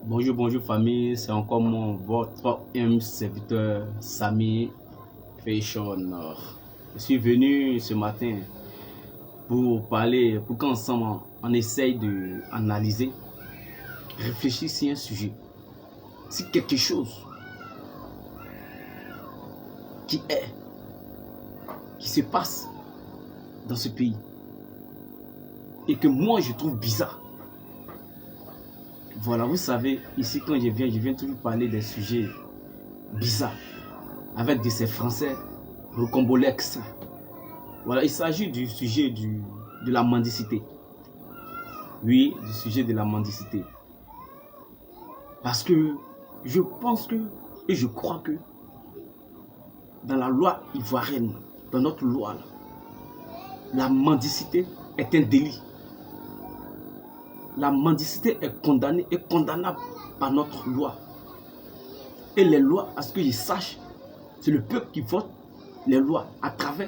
Bonjour famille, c'est encore votre serviteur Sami Fashion. Je suis venu ce matin pour parler, pour qu'ensemble on essaye d'analyser, réfléchir sur un sujet, si quelque chose qui se passe dans ce pays et que moi je trouve bizarre. Voilà, vous savez, ici quand je viens toujours parler des sujets bizarres avec de ces Français rocambolesques. Voilà, il s'agit du sujet de la mendicité. Oui, du sujet de la mendicité. Parce que je pense que, et je crois que, dans la loi ivoirienne, dans notre loi, la mendicité est un délit. La mendicité est condamnable par notre loi. Et les lois, à ce que je sache, c'est le peuple qui vote les lois à travers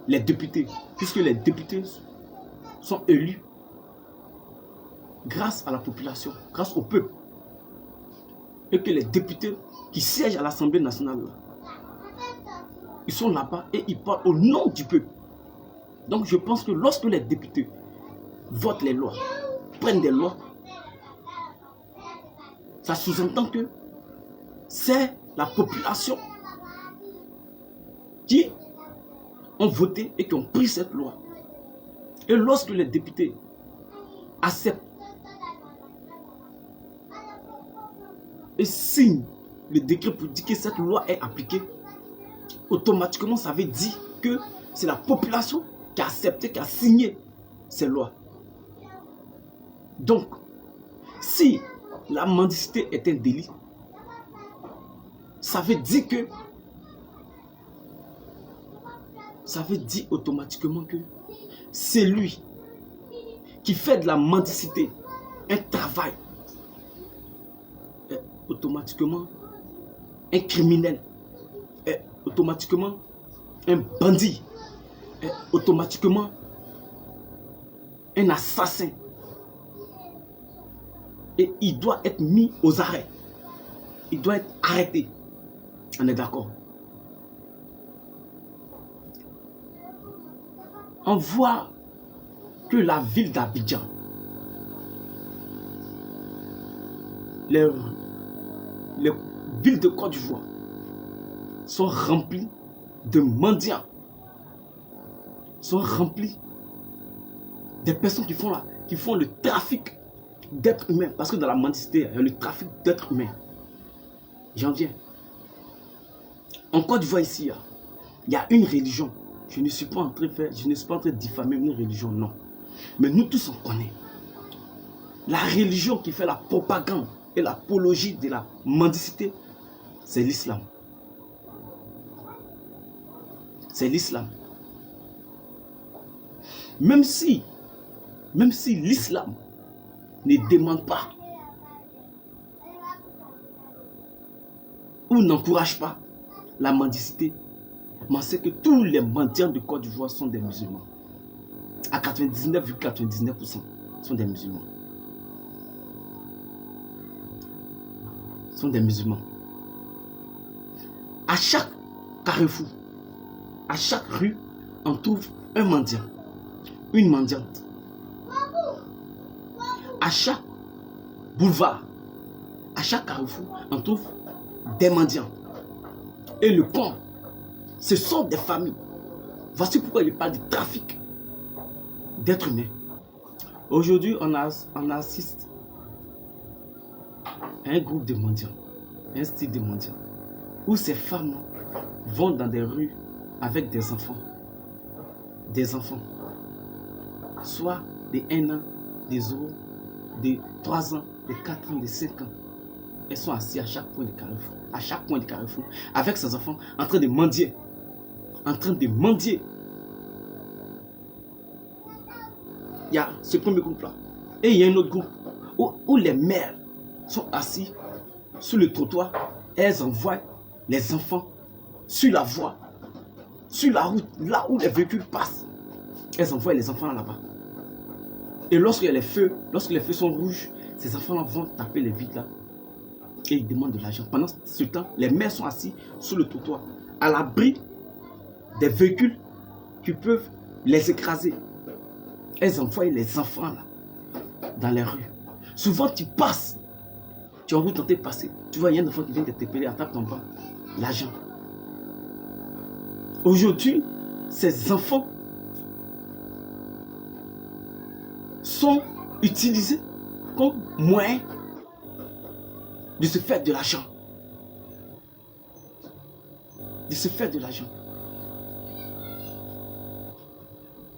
les députés. Puisque les députés sont élus grâce à la population, grâce au peuple. Et que les députés qui siègent à l'Assemblée nationale, ils sont là-bas et ils parlent au nom du peuple. Donc je pense que lorsque les députés votent les lois, prennent des lois, ça sous-entend que c'est la population qui ont voté et qui ont pris cette loi. Et lorsque les députés acceptent et signent le décret pour dire que cette loi est appliquée, automatiquement ça veut dire que c'est la population qui a accepté, qui a signé ces lois. Donc, si la mendicité est un délit, ça veut dire automatiquement que c'est lui qui fait de la mendicité un travail, est automatiquement un criminel, est automatiquement un bandit, est automatiquement un assassin. Et il doit être mis aux arrêts. Il doit être arrêté. On est d'accord? On voit que la ville d'Abidjan, les villes de Côte d'Ivoire sont remplies de mendiants, sont remplies des personnes qui font le trafic d'êtres humains. Parce que dans la mendicité, il y a le trafic d'êtres humains. J'en viens. En Côte d'Ivoire ici, il y a une religion. Je ne suis pas en train de diffamer une religion, non. Mais nous tous on connaît. La religion qui fait la propagande et l'apologie de la mendicité, c'est l'islam. C'est l'islam. Même si l'islam ne demande pas ou n'encourage pas la mendicité, mais c'est que tous les mendiants de Côte d'Ivoire sont des musulmans. À 99,99% sont des musulmans. Sont des musulmans. À chaque carrefour, à chaque rue, on trouve un mendiant, une mendiante. À chaque boulevard, à chaque carrefour, on trouve des mendiants. Et le pont, ce sont des familles. Voici pourquoi il parle de trafic d'êtres humains. Aujourd'hui, on assiste à un groupe de mendiants, un style de mendiants, où ces femmes vont dans des rues avec des enfants. Des enfants. Soit de 1 an, des 0, de 3 ans, de 4 ans, de 5 ans. Elles sont assises à chaque point de carrefour. À chaque point de carrefour. Avec ses enfants en train de mendier. En train de mendier. Il y a ce premier groupe-là. Et il y a un autre groupe où les mères sont assises sur le trottoir et elles envoient les enfants sur la voie, sur la route, là où les véhicules passent. Elles envoient les enfants là-bas. Et lorsque les feux sont rouges, ces enfants-là vont taper les vides là et ils demandent de l'argent. Pendant ce temps, les mères sont assis sur le trottoir, à l'abri des véhicules qui peuvent les écraser. Elles envoient les enfants là, dans les rues. Souvent, tu passes, tu es en route en train de passer. Tu vois, il y a un enfant qui vient t'interpeller, attrape ton banc, l'argent. Aujourd'hui, ces enfants sont utilisés comme moyen de se faire de l'argent. De se faire de l'argent.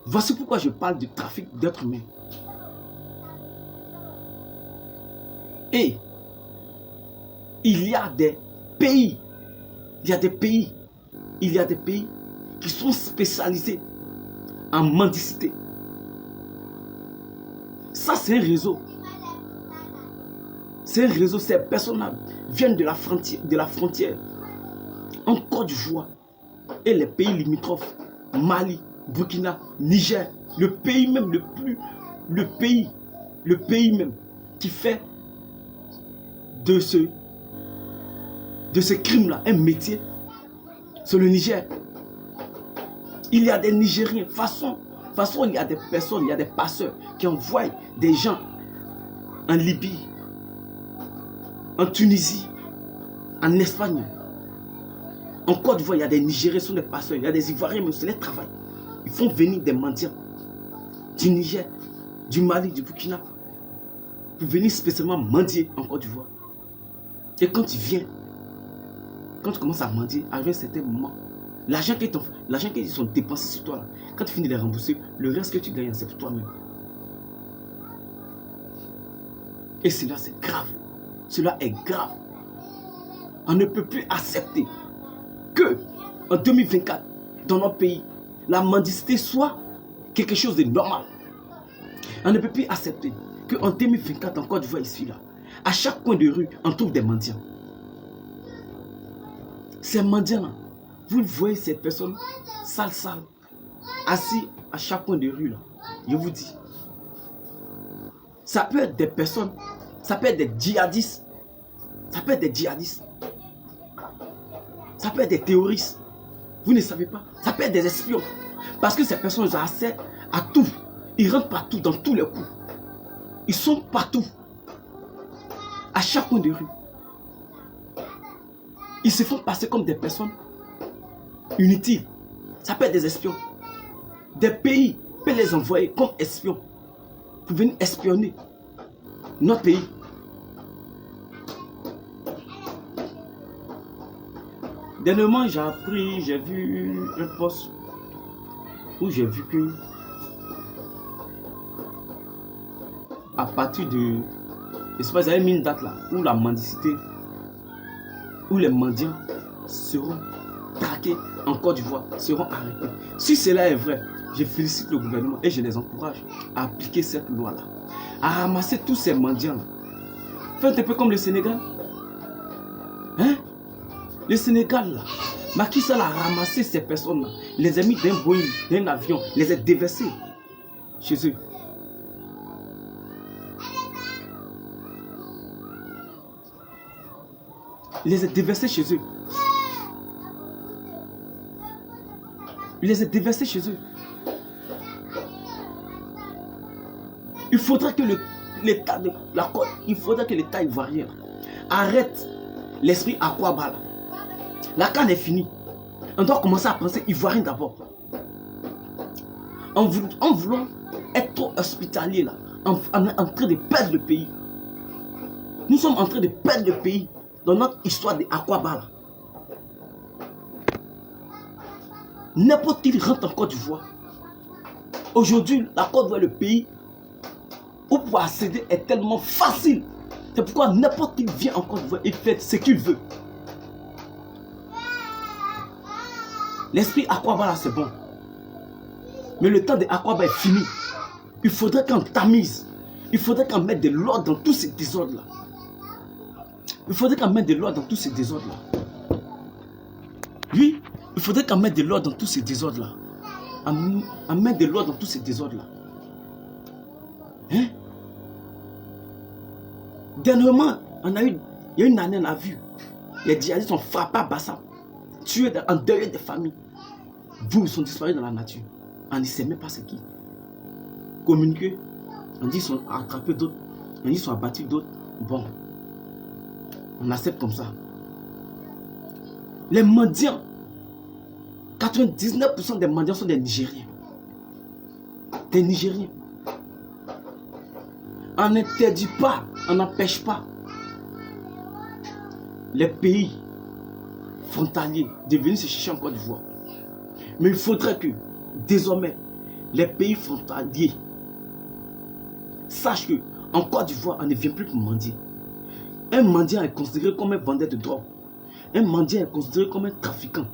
Voici pourquoi je parle du trafic d'êtres humains. Et il y a des pays, qui sont spécialisés en mendicité. Ça, c'est un réseau. C'est un réseau. Ces personnes-là viennent de la frontière en Côte d'Ivoire et les pays limitrophes, Mali, Burkina, Niger, le pays même le pays même qui fait de ce crime-là un métier, c'est le Niger. Il y a des Nigériens, de toute façon, il y a des personnes, il y a des passeurs qui envoient des gens en Libye, en Tunisie, en Espagne. En Côte d'Ivoire, il y a des Nigériens, sont des passeurs, il y a des Ivoiriens, mais c'est les travail. Ils font venir des mendiants du Niger, du Mali, du Burkina, pour venir spécialement mendier en Côte d'Ivoire. Et quand tu viens, quand tu commences à mendier, à un certain moment, l'argent qu'ils sont dépensés sur toi, là, quand tu finis de les rembourser, le reste que tu gagnes, c'est pour toi-même. Et cela, c'est grave. Cela est grave. On ne peut plus accepter que en 2024, dans notre pays, la mendicité soit quelque chose de normal. On ne peut plus accepter qu'en 2024, en Côte d'Ivoire, ici, là, à chaque coin de rue, on trouve des mendiants. Ces mendiants-là, vous voyez ces personnes sales, assis à chaque coin de rue, là. Je vous dis, ça peut être des personnes, ça peut être des djihadistes, ça peut être des djihadistes, ça peut être des terroristes. Vous ne savez pas, ça peut être des espions. Parce que ces personnes ont accès à tout. Ils rentrent partout, dans tous les coups. Ils sont partout. À chaque coin de rue. Ils se font passer comme des personnes inutiles. Ça peut être des espions. Des pays peuvent les envoyer comme espions pour venir espionner notre pays. Dernièrement, j'ai vu un post où j'ai vu que à partir de, il y a une date là où la mendicité, où les mendiants seront traqués en Côte d'Ivoire, seront arrêtés. Si cela est vrai, je félicite le gouvernement et je les encourage à appliquer cette loi-là, à ramasser tous ces mendiants-là. Faites un peu comme le Sénégal. Hein? Le Sénégal, là, Macky Sall a ramassé ces personnes-là, les a mis d'un Boeing, d'un avion, les a déversés chez eux. Il les a déversés chez eux. Il les a déversés chez eux. Il faudrait que l'État de la Côte, il faudrait que l'État ivoirien arrête l'esprit aquabal. La canne est finie. On doit commencer à penser ivoirien d'abord. En voulant être trop hospitalier là, on est en train de perdre le pays. Nous sommes en train de perdre le pays dans notre histoire de aquabal. N'importe qui rentre en Côte d'Ivoire. Aujourd'hui, la Côte d'Ivoire, le pays où pouvoir accéder est tellement facile. C'est pourquoi n'importe qui vient en Côte d'Ivoire et fait ce qu'il veut. L'esprit aquabal, c'est bon. Mais le temps de aquabal est fini. Il faudrait qu'on tamise. Il faudrait qu'on mette de l'ordre dans tous ces désordres-là. Il faudrait qu'on mette de l'ordre dans tous ces désordres-là. Oui, il faudrait qu'on mette de l'ordre dans tous ces désordres-là. On met de l'ordre dans tous ces désordres-là. Hein? Dernièrement, il y a une année, on a vu, les djihadistes ont frappé à Bassam, tué en dehors des familles. Ils sont disparus dans la nature. On ne sait même pas c'est qui. Communiquer, on dit qu'ils sont attrapés d'autres, on dit qu'ils sont abattus d'autres. Bon, on accepte comme ça. Les mendiants, 99% des mendiants sont des Nigériens. Des Nigériens. On n'interdit pas, on n'empêche pas les pays frontaliers de venir se chercher en Côte d'Ivoire. Mais il faudrait que, désormais, les pays frontaliers sachent qu'en Côte d'Ivoire, on ne vient plus pour mendier. Un mendiant est considéré comme un vendeur de drogue. Un mendiant est considéré comme un trafiquant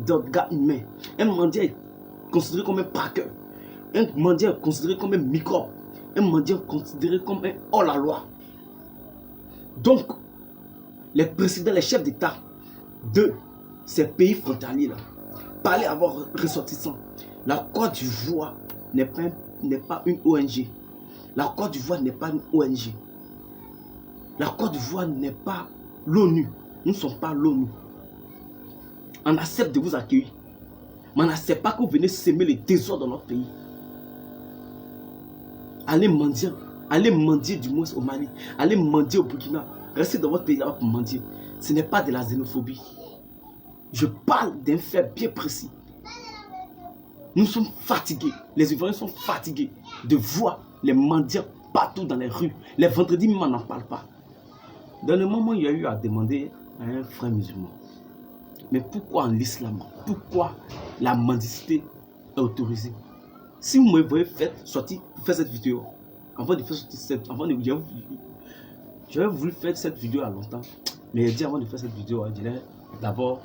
d'organes humains. Un mendiant est considéré comme un braqueur. Un mendiant est considéré comme un microbe. Un mendiant est considéré comme un hors-la-loi. Donc, les présidents, les chefs d'État de ces pays frontaliers-là, parlez à vos ressortissants. La Côte d'Ivoire n'est pas une ONG. La Côte d'Ivoire n'est pas une ONG. La Côte d'Ivoire n'est pas l'ONU. Nous ne sommes pas l'ONU. On accepte de vous accueillir. Mais on n'accepte pas que vous venez semer les désordres dans notre pays. Allez mendier du moins au Mali. Allez mendier au Burkina. Restez dans votre pays là pour mendier. Ce n'est pas de la xénophobie. Je parle d'un fait bien précis. Nous sommes fatigués. Les Ivoiriens sont fatigués de voir les mendiants partout dans les rues. Les vendredis, même on n'en parle pas. Dans le moment où il y a eu à demander à un frère musulman, mais pourquoi en islam? Pourquoi la mendicité est autorisée? Si vous me voyez faire cette vidéo, avant de faire cette j'avais voulu faire cette vidéo il y a longtemps, mais j'ai dit avant de faire cette vidéo, je dirais d'abord,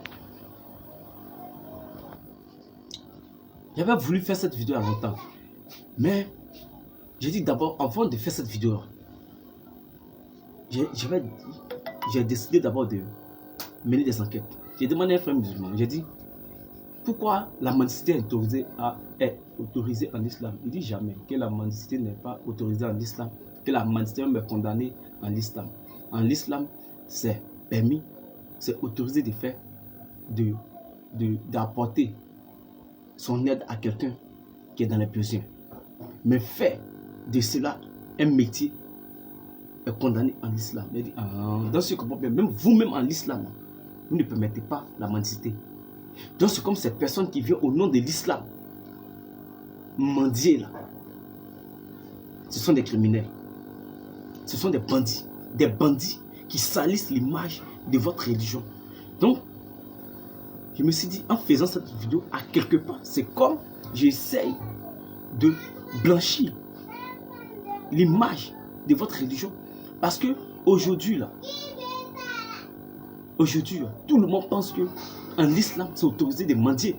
j'avais voulu faire cette vidéo il y a longtemps, mais j'ai dit d'abord, avant de faire cette vidéo, j'ai décidé d'abord de mener des enquêtes. J'ai demandé à un frère musulman, j'ai dit, pourquoi la mendicité est autorisée en islam? Il dit jamais que la mendicité n'est pas autorisée en islam, que la mendicité est condamnée en islam. En islam, c'est permis, c'est autorisé de faire, d'apporter son aide à quelqu'un qui est dans les besoins. Mais faire de cela un métier est condamné en islam. Il dit, dans ce cas, même vous-même en islam, vous ne permettez pas la mendicité. Donc c'est comme ces personnes qui viennent au nom de l'islam mendier là. Ce sont des criminels. Ce sont des bandits qui salissent l'image de votre religion. Donc, je me suis dit, en faisant cette vidéo, à quelque part, c'est comme j'essaye de blanchir l'image de votre religion. Parce que aujourd'hui, tout le monde pense que en islam, c'est autorisé de mendier.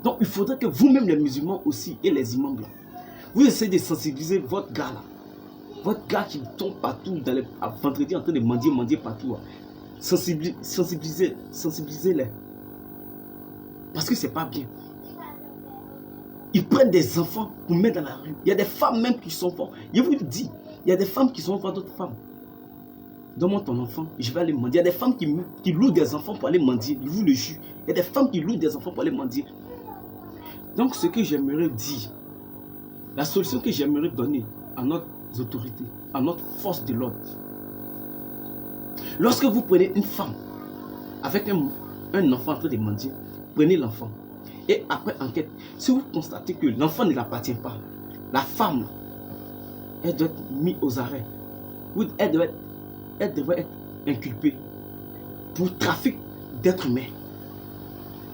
Donc, il faudrait que vous-même, les musulmans aussi, et les imams, là, vous essayez de sensibiliser votre gars, là. Votre gars qui tombe partout, à vendredi, en train de mendier partout. Là. Sensibilisez-les. Parce que c'est pas bien. Ils prennent des enfants pour mettre dans la rue. Il y a des femmes même qui sont fortes. Je vous le dis, il y a des femmes qui sont fortes d'autres femmes. Donne-moi ton enfant, je vais aller mendier. Il y a des femmes qui louent des enfants pour aller mendier. Je vous le jure. Il y a des femmes qui louent des enfants pour aller mendier. Donc, ce que j'aimerais dire, la solution que j'aimerais donner à notre autorités, à notre force de l'ordre. Lorsque vous prenez une femme avec un enfant en train de mendier, prenez l'enfant. Et après enquête, si vous constatez que l'enfant ne l'appartient pas, la femme, elle doit être mise aux arrêts. Elle devrait être inculpée pour trafic d'êtres humains.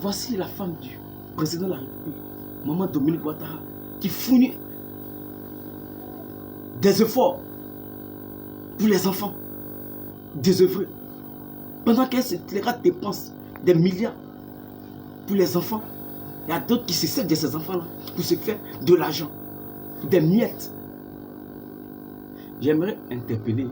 Voici la femme du président de la République, Maman Dominique Ouattara, qui fournit des efforts pour les enfants désœuvrés. Pendant qu'elle dépense des milliards pour les enfants, il y a d'autres qui se servent de ces enfants-là pour se faire de l'argent, des miettes. J'aimerais interpeller